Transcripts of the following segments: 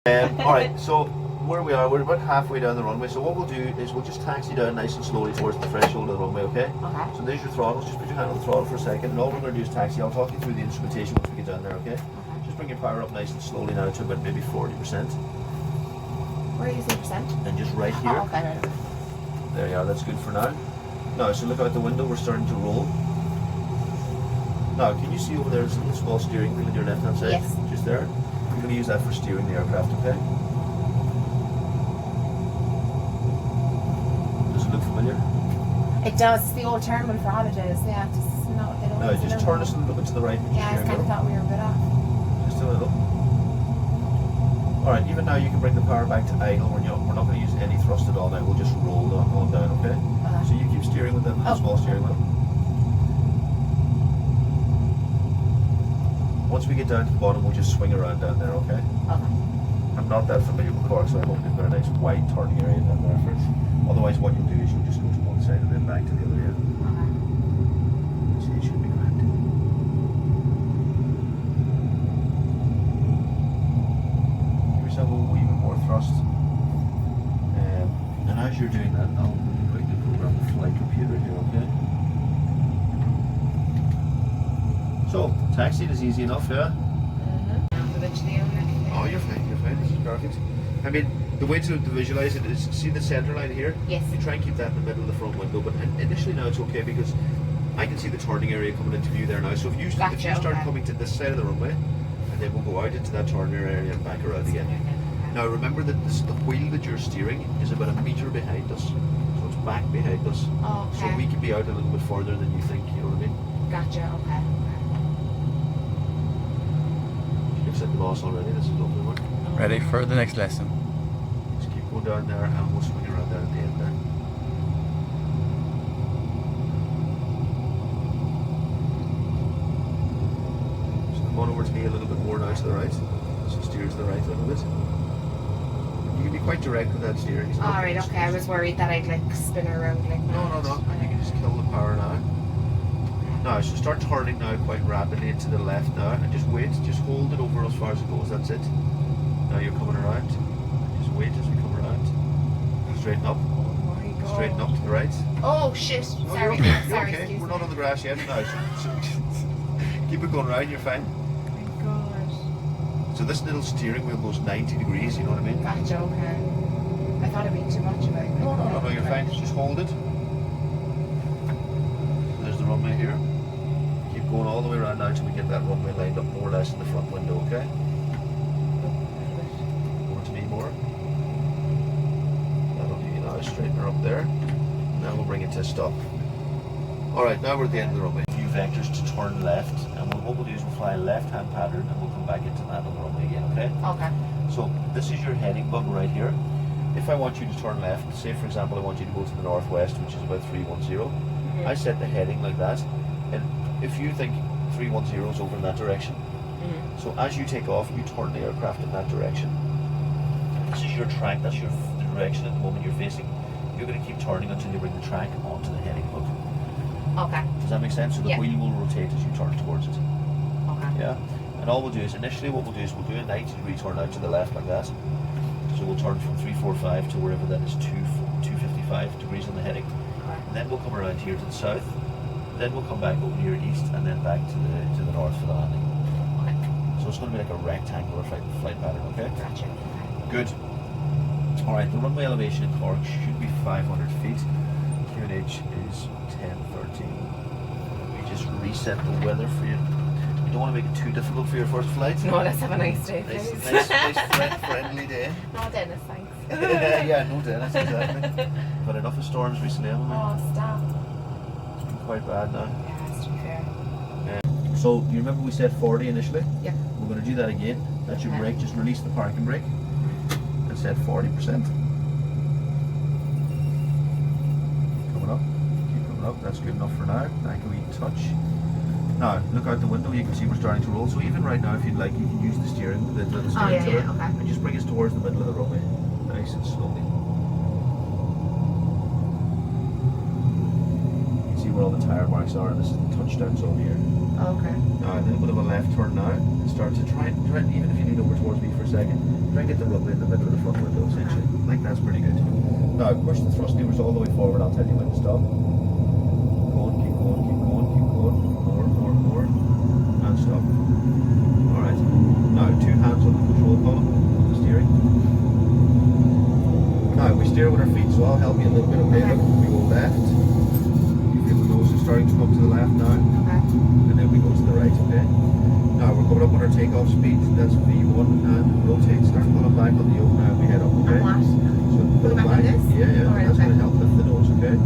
Alright, so where we are, we're about halfway down the runway, so what we'll do is we'll just taxi down nice and slowly towards the threshold of the runway, okay? Okay. So there's your throttles, just put your hand on the throttle for a second, and all we're going to do is taxi. I'll talk you through the instrumentation once we get down there, okay? Just bring your power up nice and slowly now to about maybe 40%. Where are you saying percent? And just right here. Oh, okay, right. There you are, that's good for now. Now, so look out the window, we're starting to roll. Now, can you see over there there's a little small steering wheel on your left hand side? Yes. Just there. You're going to use that for steering the aircraft, okay? Does it look familiar? It does. It's the old terminal for holidays. Yeah, just not. They don't. No, just turn us a little bit to the right. Yeah, I kind of thought we were a bit off. Just a little. Alright, even now you can bring the power back to idle. We're not going to use any thrust at all now. We'll just roll on down, okay? So you keep steering with the small steering wheel. Once we get down to the bottom, we'll just swing around down there, okay? I'm not that familiar with Cork, so I hope you've got a nice wide turning area down there for it. Otherwise, what you'll do is you'll just go to one side and then back to the other end. So it should be grand. Give yourself a wee bit more thrust. And as you're doing that, I'll quickly program the flight computer here, okay? So, taxiing is easy enough, yeah? Oh, you're fine, this is perfect. I mean, the way to visualize it is, see the center line here? Yes. You try and keep that in the middle of the front window, but initially now it's okay because I can see the turning area coming into view there now. So if you start coming to this side of the runway, and then we'll go out into that turning area and back around again. Now remember that the wheel that you're steering is about a metre behind us. So it's back behind us. Oh, okay. So we can be out a little bit further than you think, you know what I mean? Gotcha, okay. You've set the boss already, this is lovely work. Ready for the next lesson. Just keep going down there and we'll swing around there at the end there. So come on over to me a little bit more now to the right. So steer to the right a little bit. You can be quite direct with that steering. Alright, okay. I was worried that I'd like spin around like that. No. You can just kill the power now. Now, so start turning now quite rapidly into the left now and just wait. Just hold it over as far as it goes. That's it. Now you're coming around. Just wait as we come around. Straighten up. Oh my God. Straighten up to the right. Oh shit. No, Sorry. you're okay. Sorry, You're okay. excuse We're me. not on the grass yet now. So keep it going round, you're fine. Oh my God. So this little steering wheel goes 90 degrees, you know what I mean? Gotcha, okay. I thought it'd be too much of it. No, you're fine. Just hold it. There's the runway here. Keep going all the way around now till we get that runway lined up more or less in the front window, okay? Over to me more. That'll do you now. Straighten her up there. Now we'll bring it to a stop. Alright, now we're at the end of the runway. A few vectors to turn left, and what we'll do is we'll fly a left-hand pattern and we'll come back into that on the runway again, okay? Okay. So this is your heading button right here. If I want you to turn left, say for example I want you to go to the northwest, which is about 310, I set the heading like that, and if you think 310 is over in that direction, so as you take off, you turn the aircraft in that direction. This is your track, that's the direction at the moment you're facing. You're going to keep turning until you bring the track onto the heading hook. Okay. Does that make sense? So the Yeah. wheel will rotate as you turn towards it. Okay. Yeah? And all we'll do is, initially what we'll do is we'll do a 90-degree turn out to the left like that. So we'll turn from 345 to wherever that is 255 degrees on the heading. And then we'll come around here to the south. Then we'll come back over here east and then back to the north for the landing. Okay. So it's going to be like a rectangular flight pattern, okay? Gotcha. Good. Alright, the runway elevation in Cork should be 500 feet. QNH is 1013. We just reset the weather for you. You don't want to make it too difficult for your first flight. No, let's have a nice day, please. Nice friendly day. No, Dennis, thanks. Yeah, no Dennis, exactly. But enough of storms recently, haven't we? Oh, stop. It's been quite bad now. Yeah, it's to be fair. So, you remember we said 40 initially? Yeah. We're going to do that again. That's your brake, just release the parking brake and set 40%. Coming up, keep coming up, that's good enough for now. Back a wee touch. Now, look out the window, you can see we're starting to roll. So even right now, if you'd like, you can use the steering, the steering tiller, okay. and just bring us towards the middle of the runway. Nice and slowly. You can see where all the tire marks are, and this is the touchdown zone here. Okay. Now, a little bit of a left turn now. Start to try, even if you lean over towards me for a second, try Try and get the runway in the middle of the front window, essentially. I think that's pretty good. Now, push the thrust levers all the way forward. I'll tell you when to stop. Go on, keep going, keep going, keep going. More. And stop. Alright. Now, 2 hands on the control column, on the steering. Now, we steer with our feet, so I'll help you a little bit. Okay, look, we go left. You feel the nose is starting to come to the left now. Okay. And then we go to the right, okay? Now, we're coming up on our takeoff speed. That's V1, and rotate. Start pulling back on the yoke now. We head up, okay? And what? So pull back back. on this? Yeah. Alright, That's okay. going to help lift the nose, okay?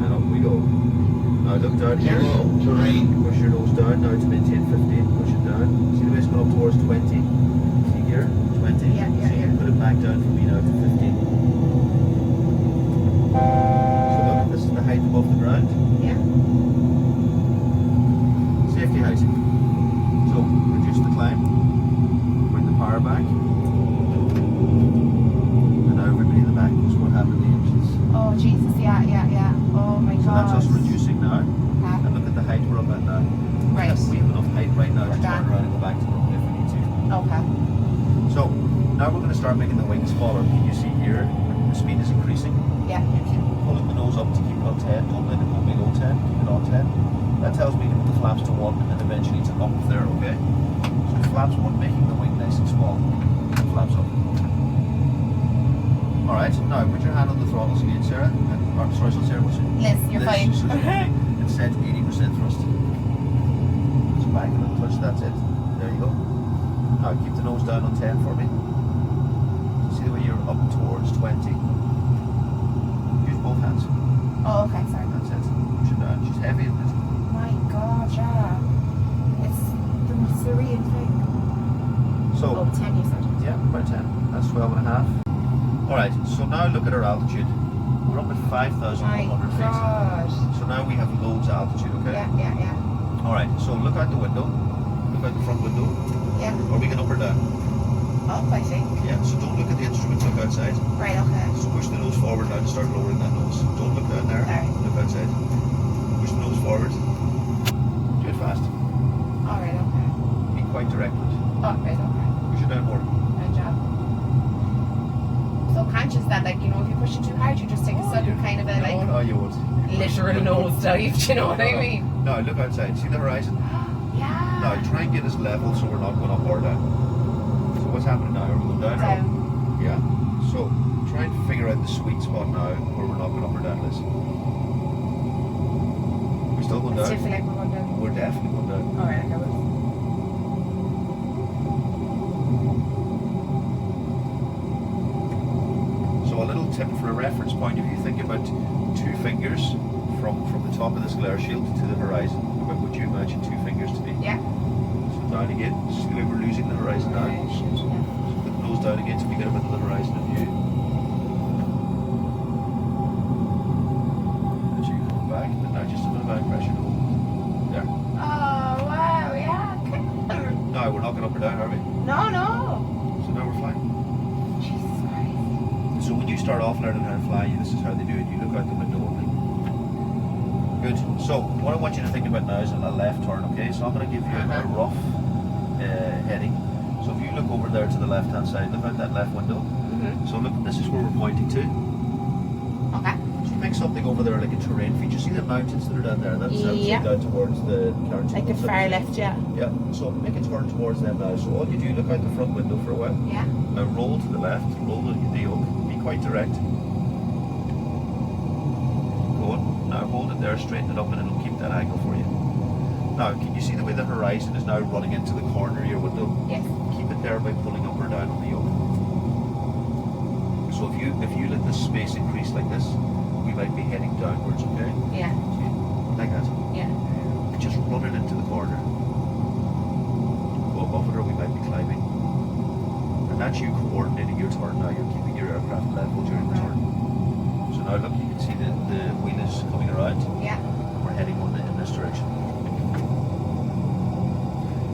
And up we go. Now look down here. Push your nose down. Now to maintain 15. Push it down. See the way it's going up towards 20. See here? 20. Yeah. Put it back down for me now to 15. So look, this is the height above the ground. Yeah. Safety height. So reduce the climb. Bring the power back. And now everybody in the back knows what happened to the engines. Oh Jesus, yeah. Oh my So God. that's us reducing now. Okay. And look at the height we're up at now. Right. We have enough height right now to Okay. turn around and go back to the runway if we need to. Okay. So now we're going to start making the wings smaller. Can you see here the speed is increasing? Yeah. You keep pulling the nose up to keep it on 10. Don't let it go below 10. Keep it on 10. That tells me to put the flaps to 1 and eventually to up there, okay? So flaps 1 making the wing nice and small. Flaps up. Alright, now put your hand on the throttles again, Sarah. Sorry, Sarah, what's it? Liz, you're fine. It's set 80% thrust. So back and then touch, that's it. There you go. Now keep the nose down on 10 for me. See the way you're up towards 20. Use both hands. Oh, okay, sorry. That's it. Push it down. She's heavy, isn't it? My God, yeah. It's the serene thing. So, Oh, 10 you said. yeah, about 10. That's 12 and a half. Alright, so now look at our altitude. We're up at 5,100 My feet. God. So now we have loads of altitude, okay? Yeah. Alright, so look out the window. Look out the front window. Yeah. Are we going up or down? Up, I think. Yeah, so don't look at the instruments, look outside. Right, okay. So push the nose forward now to start lowering that nose. Don't look down there. Alright. Look outside. Push the nose forward. Do it fast. Alright, okay. Be quite direct. Oh, right, okay. Push it down more. Good job. So conscious that, like, you know, if you push it too hard, you just take a sudden kind of a, like, No, you won't. literal nose dive, do you know what I mean? No, look outside. See the horizon? Yeah. Now, try and get us level so we're not going up or down. So what's happening now? Are we going down? or up? Down. Yeah. So, try and figure out the sweet spot now where we're not going up or down, Liz. We're still going I down? still feel like we're going down. We're definitely going down. Alright, okay, well. So a little tip for a reference point, if you think about 2 fingers from the top of this glare shield to the horizon, what would you imagine 2 fingers to be? Yeah. So down again, see the way we're losing the horizon now. Right, shoot, yeah. So put the nose down again so we get a bit of the horizon in view. As you come back, but now just a bit of back pressure to hold. There. Oh, wow, yeah. Now we're not going up or down, are we? No. So now we're flying. Jesus Christ. So when you start off learning how to fly, this is how they do it. You look out the window only. Good. So what I want you to think about now is a left turn, okay? So I'm going to give you a rough heading. So if you look over there to the left hand side, look out that left window. So look, this is where we're pointing to. Okay. So make something over there like a terrain feature. See the mountains that are down there? That's Yeah. down towards the carriage. Like the far left, yeah. Yeah. So make a turn towards them now. So all you do, look out the front window for a while. Yeah. Now roll to the left, roll the yoke, be quite direct. Go on. Now hold it there, straighten it up, and it'll keep that angle for you. Now, can you see the way the horizon is now running into the corner of your window? Yes. Keep it there by pulling up or down on the yoke. So if you let this space increase like this, we might be heading downwards, okay? Yeah. See? Like that. Yeah. Just run it into the corner. Go above it or we might be climbing. And that's you coordinating your turn now. You're keeping your aircraft level during the turn. So now look, you can see the wheel is coming around. Yeah. And we're heading in this direction.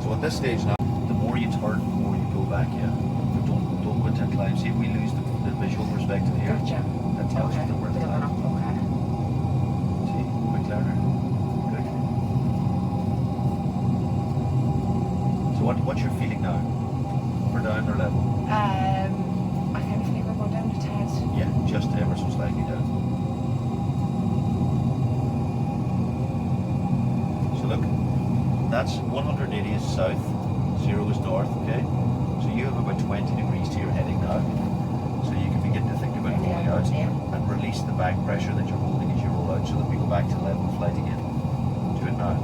So at this stage now, the more you turn, the more you go back, yeah. But don't go into a climb. See if we lose the visual perspective here. Gotcha. That tells you that we're in the climb. Okay. See, a bit clearer. Good. So what's your feeling now? that's 180 is south, 0 is north, okay? So you have about 20 degrees to your heading now. So you can begin to think about rolling out and release the back pressure that you're holding as you roll out so that we go back to level flight again. Do it now.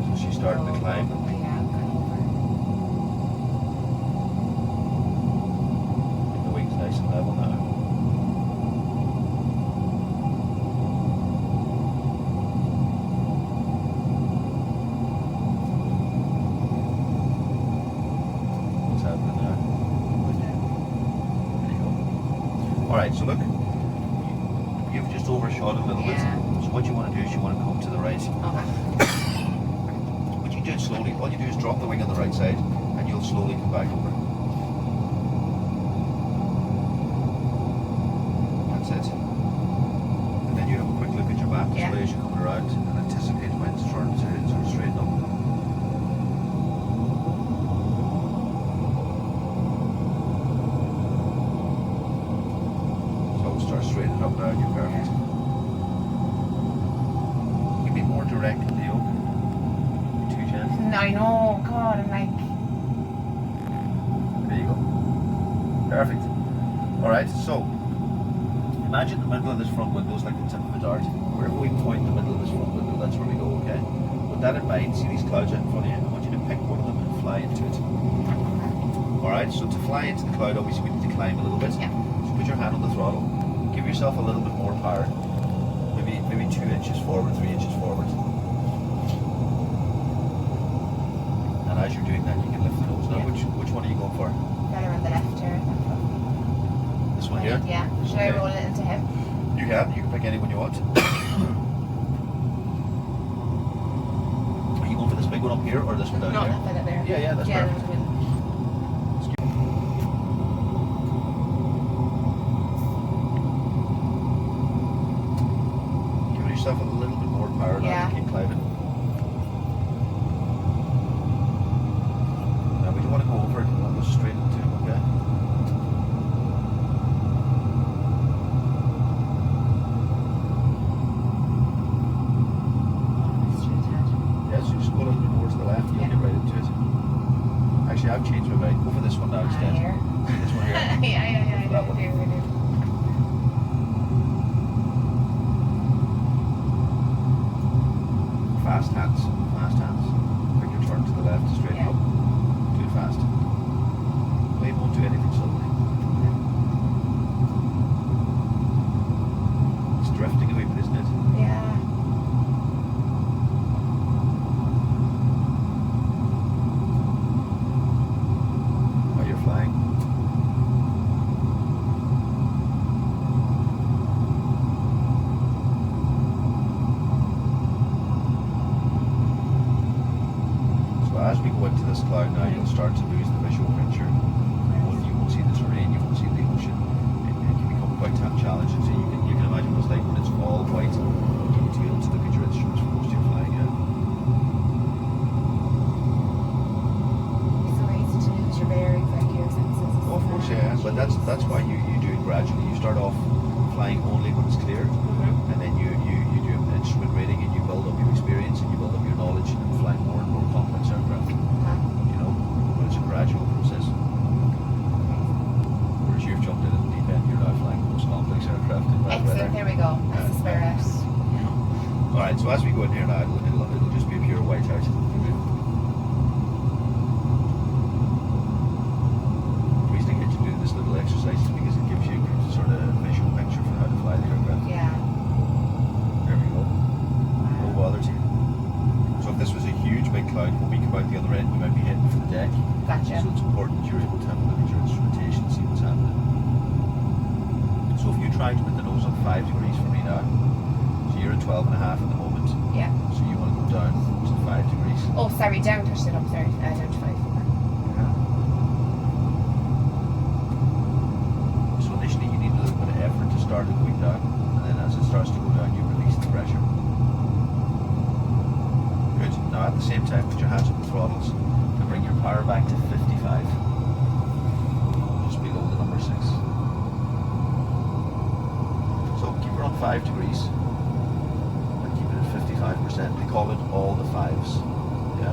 So she's starting to climb. The wing's nice and level now. Alright, so look, you've just overshot a little bit. So what you want to do is you want to come to the right. Okay. But you do it slowly. All you do is drop the wing on the right side and you'll slowly come back over. That's it. And then you have a quick look at your map display as you're coming around and anticipate when it's turned to sort of straighten up. Straighten up now, you're perfect. You can be more direct with the yoke. Too gentle. No, I know, God, I'm like... There you go. Perfect. Alright, so imagine the middle of this front window is like the tip of a dart. Wherever we point the middle of this front window, that's where we go, okay? With that in mind, see these clouds out in front of you? I want you to pick one of them and fly into it. Alright, so to fly into the cloud, obviously we need to climb a little bit. Yeah. So put your hand on the throttle. Give yourself a little bit more power. Maybe 2 inches forward, 3 inches forward. And as you're doing that, you can lift the nose. Now, which one are you going for? Better on the left here. This one here? Yeah. Should I roll it into him? You can pick any one you want. Are you going for this big one up here or this one down No, here? not that there. Yeah, that's perfect. Yourself a little bit more power now to keep climbing. Now we don't want to go over it, we want to go straight into it, okay? Yeah, so just go a little bit more to the left, you'll get right into it. Actually, I've changed my mind. Go for this one now instead. Here. This one here. yeah, I do. Fast hands. Pick your turn to the left, straight up. Do it fast. We won't do anything slowly. It's drifting away, isn't it? Yeah. Oh, you're flying. As we go into this cloud now, you'll start to lose the visual picture. You won't see the terrain, you won't see the ocean. It can become quite challenging. So you can imagine what it's like when it's all white. You need to be able to look at your instruments for most of your flying out. It's so easy to lose your bearings, like your senses. Oh, of course, yeah. But that's why you do it gradually. You start off flying only when it's clear, and then you do an instrument rating and you build up your experience and you build up your knowledge and flying more and more complex aircraft. You know, but it's a gradual process. Whereas you've jumped in at the deep end, you're now flying the most complex aircraft in bad weather. Excellent, there we go. That's the spirit. Alright, so as we go in here now, it'll just be a pure whiteout. The reason I get you doing this little exercise is because it gives you a sort of visual picture for how to fly the aircraft. Yeah. There we go. No bother to you. So if this was a huge big cloud, when we come out the other end, you might be heading for the deck. Gotcha. So it's important that you're able to have a look at your instrumentation and see what's happening. So if you try to put the nose up 5 degrees for me now, so you're at 12.5 at the moment. Yeah. So you want to go down to 5 degrees. Oh, sorry, down, touched it up, sorry. Down to 5. Yeah. So initially you need a little bit of effort to start it going down, and then as it starts to go down, you release the pressure. Good. Now at the same time, put your hands on the throttles to bring your power back to 55. Just below the number 6. So keep her on 5 degrees. 25%. We call it all the fives. Yeah,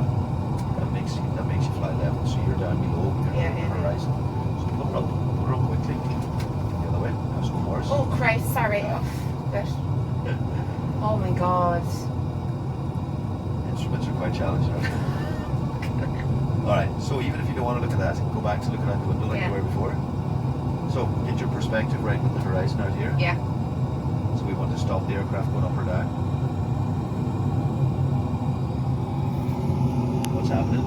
that makes you fly level. So you're down below, you're on the horizon. So put her up quickly. The other way. That's no worse. Oh Christ, sorry. Oh my God. Instruments are quite challenging. Alright, so even if you don't want to look at that, go back to looking out the window like you were before. So get your perspective right with the horizon out here. Yeah. So we want to stop the aircraft going up or down. What's happening?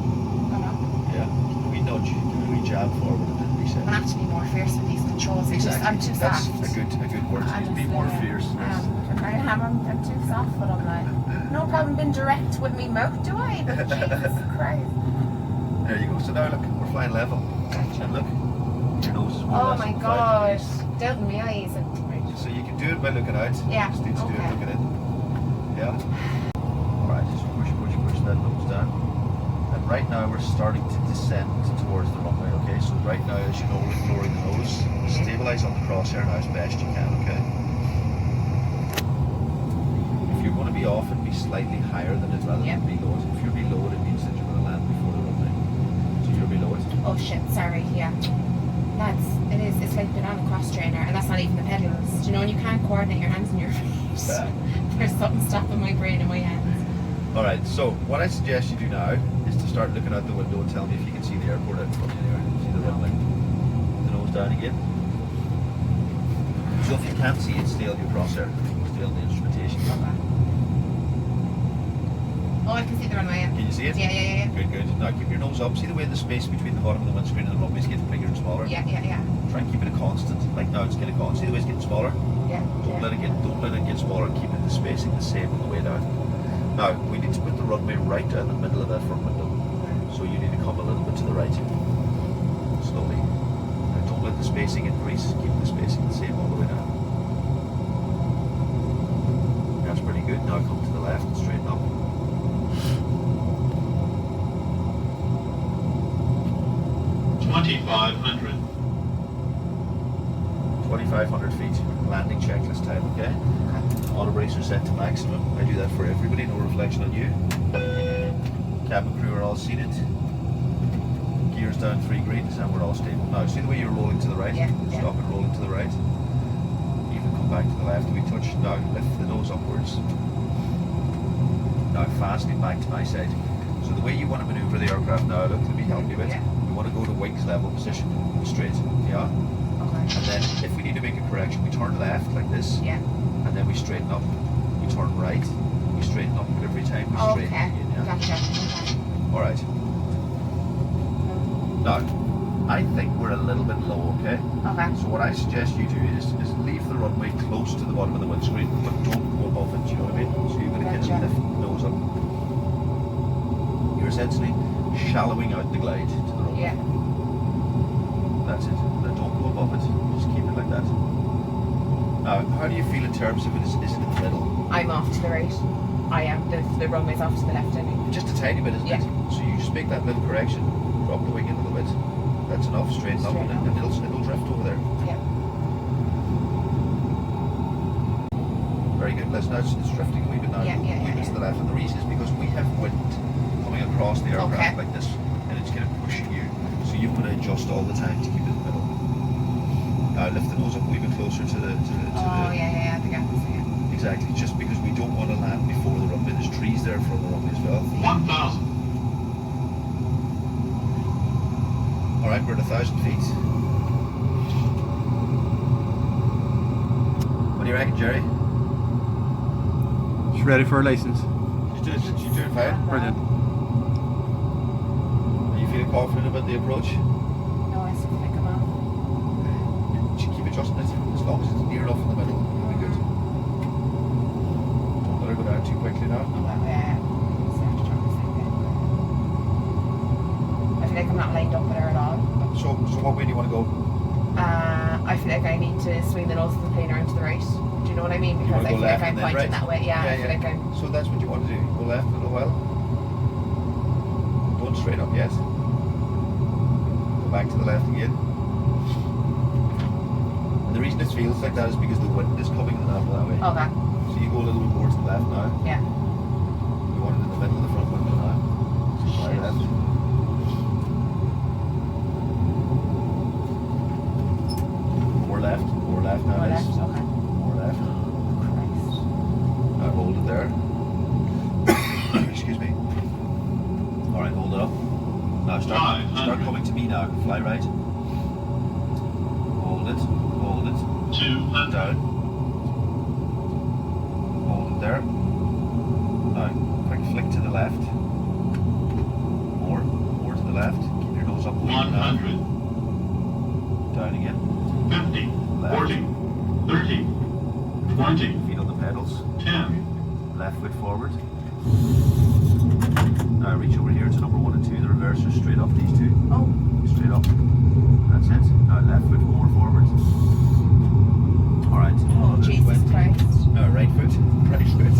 Yeah. We nudge, we jab forward and then reset. I'm actually more fierce with these controls. Exactly. I'm too That's soft. a good word. Be more fierce. I'm too soft, but I'm like, no problem being direct with me mouth, do I? But Jesus Christ. There you go. So now look, we're flying level. Gotcha. And look, your nose is Oh my God. Down my eyes. So you can do it by looking out. Yeah. Just need to do it looking in. Yeah. Alright, just push that nose down. And right now we're starting to descend towards the runway, okay? So right now, as you know, we're lowering the nose. Stabilize on the crosshair now as best you can, okay? If you're going to be off, it'd be slightly higher than it rather than below it. If you're below it, it means that you're going to land before the runway. So you're below it. Oh shit, sorry, yeah. Lads, it's like being on a cross trainer, and that's not even the pedals. Do you know when you can't coordinate your hands and your feet? There's something stopping my brain and my hands. Alright, so what I suggest you do now is to start looking out the window and tell me if you can see the airport out in front of you there. See the runway. The nose down again. So if you can't see it, stay on your crosshair. Stay on the instrumentation. Oh, I can see the runway. Can you see it? Yeah. Good. Now keep your nose up. See the way the space between the bottom of the windscreen and the runway is getting bigger and smaller? Yeah. Try and keep it a constant. Like now it's getting constant. See the way it's getting smaller? Yeah. Don't let it get smaller. Keep the spacing the same on the way down. Now we need to put the runway right down the middle of that front window. So you need to come a little bit to the right. Slowly. Now don't let the spacing increase. Keep the spacing the same all the way down. That's pretty good. Now come to the left and straighten up. 2,500. 2,500 feet. Landing checklist time, okay? Auto brakes are set to maximum. I do that for everybody, no reflection on you. Cabin crew are all seated. Gears down 3 greens and we're all stable. Now see the way you're rolling to the right? Stop and rolling to the right. Even come back to the left if we touch. Now lift the nose upwards. Now fastening back to my side. So the way you want to maneuver the aircraft now, look, let me help you with. We want to go to wings level position, straight, yeah? Okay. And then if we need to make a correction, we turn left like this. Yeah. And then we straighten up. We turn right, we straighten up, but every time we straighten again, yeah? Gotcha. Okay. Alright. Now, I think we're a little bit low, okay? Okay. So what I suggest you do is leave the runway close to the bottom of the windscreen, but don't go above it, do you know what I mean? So you're going to get a lift nose up. You're essentially shallowing out the glide to the runway. Yeah. That's it. Now don't go above it, just keep it like that. Now, how do you feel in terms of it? Is it in the middle? I'm off to the right. I am. The runway's off to the left, I mean. Just a tiny bit, isn't it? So you just make that little correction, drop the wing a little bit. That's enough, straighten up, and it'll drift over there. Yeah. Very good. Listen, now it's drifting a wee bit now. A wee bit to the left, and the reason is because we have wind coming across the aircraft like this, and it's kind of pushing you. So you've got to adjust all the time to keep it in the middle. Now lift the nose up a wee bit closer to the. The gap is there. Exactly, just because we don't want to land before the runway. There's trees there from the runway as well. 1,000. Alright, we're at 1,000 feet. What do you reckon, Jerry? She's ready for her license. She's doing fine. Brilliant. Are you feeling confident about the approach? No, I still think I'm off. Just keep adjusting it. As long as it's near enough in the middle, it'll be good. Don't let her go down too quickly now. I feel like I'm not lined up with her at all. So what way do you want to go? I feel like I need to swing the nose of the plane around to the right. Do you know what I mean? Because I feel like I'm pointing that way. Yeah, I feel like I'm... So that's what you want to do. Go left a little while. Don't straight up yet. Go back to the left again. And the reason it feels like that is because the wind is coming that way. Okay. So you go a little bit more to the left now. Yeah. middle of the front window now. So fly left. More left now. More Liz. left, okay. More left. Christ. Now hold it there. Excuse me. Alright, hold it up. Now start coming to me now. Fly right. Hold it. 200. Down. Hold it there. Now, quick flick to the left. More to the left. Keep your nose up. 100. Down again. 50. Left. 40. 30. 20. Feet on the pedals. 10. Left foot forward. Now reach over here to number 1 and 2. The reversers straight up. These two. Oh. Straight up. That's it. Now left foot more forward. Alright. Oh, Jesus Christ. Now right foot. Right foot.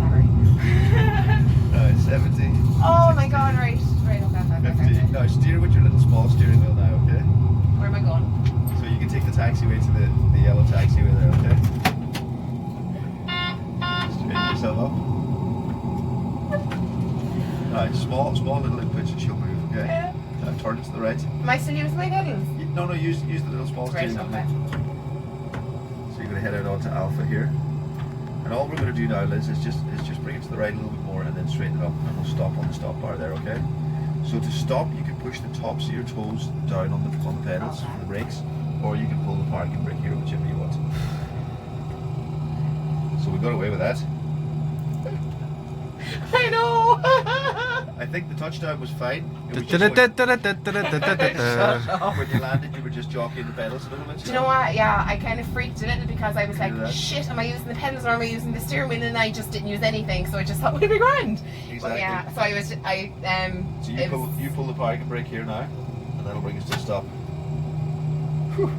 Sorry. 70. Oh my god, right. Right, okay. 50. Now steer with your little small steering wheel now, okay? Where am I going? So you can take the taxiway to the yellow taxiway there, okay? Straighten yourself up. Alright, small little inputs and she'll move, okay? Yeah. Now turn it to the right. Am I still using my pedals? No, use the little small Right, steering wheel. okay. So you're going to head out onto Alpha here. And all we're going to do now, Liz, is just bring it to the right a little bit more and then straighten it up and we'll stop on the stop bar there, okay? So to stop, you can push the tops of your toes down on the pedals Okay. for the brakes, or you can pull the parking brake here, whichever you want. So we got away with that. I know! I think the touchdown was fine. It was just when you landed, you were just jockeying the pedals a little bit. Do you know what? Yeah, I kind of freaked a little because I was You do like, that? shit, am I using the pedals or am I using the steering wheel? And I just didn't use anything, so I just thought, we'd be grand. Exactly. But yeah, so So it was- you pull the parking brake here now, and that'll bring us to a stop. Whew.